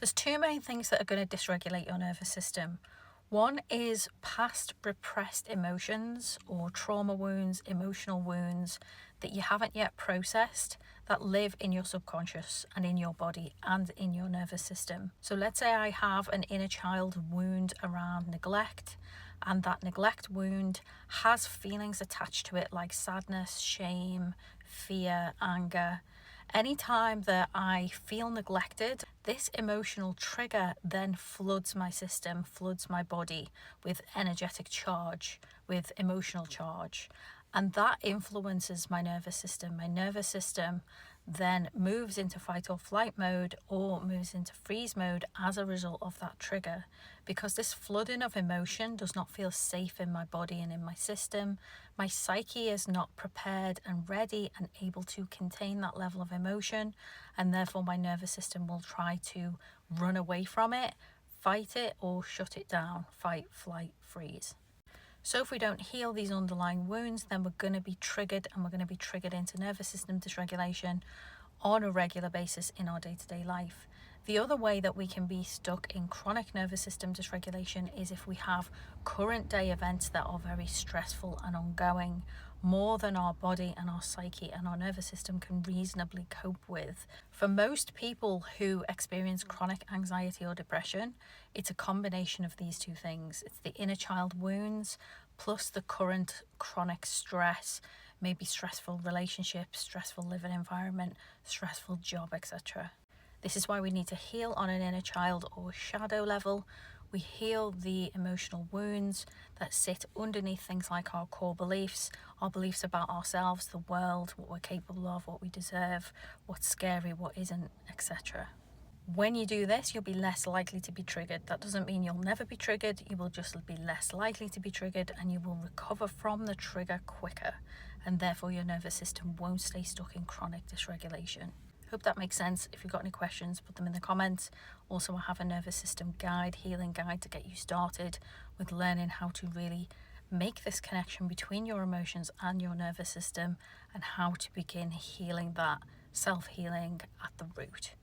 There's two main things that are going to dysregulate your nervous system. One is past repressed emotions or trauma wounds, emotional wounds that you haven't yet processed that live in your subconscious and in your body and in your nervous system. So let's say I have an inner child wound around neglect, and that neglect wound has feelings attached to it like sadness, shame, fear, anger. Anytime that I feel neglected, this emotional trigger then floods my system, floods my body with energetic charge, with emotional charge. And that influences my nervous system. My nervous system then moves into fight or flight mode or moves into freeze mode as a result of that trigger, because this flooding of emotion does not feel safe in my body and in my system. My psyche is not prepared and ready and able to contain that level of emotion, and therefore my nervous system will try to run away from it, fight it, or shut it down. Fight, flight, freeze. So if we don't heal these underlying wounds, then we're going to be triggered, and we're going to be triggered into nervous system dysregulation on a regular basis in our day-to-day life. The other way that we can be stuck in chronic nervous system dysregulation is if we have current day events that are very stressful and ongoing, more than our body and our psyche and our nervous system can reasonably cope with. For most people who experience chronic anxiety or depression, it's a combination of these two things. It's the inner child wounds plus the current chronic stress, maybe stressful relationships, stressful living environment, stressful job, etc. This is why we need to heal on an inner child or shadow level. We heal the emotional wounds that sit underneath things like our core beliefs, our beliefs about ourselves, the world, what we're capable of, what we deserve, what's scary, what isn't, etc. When you do this, you'll be less likely to be triggered. That doesn't mean you'll never be triggered. You will just be less likely to be triggered, and you will recover from the trigger quicker, and therefore your nervous system won't stay stuck in chronic dysregulation. Hope that makes sense. If you've got any questions, put them in the comments. Also, I have a nervous system guide, healing guide, to get you started with learning how to really make this connection between your emotions and your nervous system, and how to begin healing that, self-healing at the root.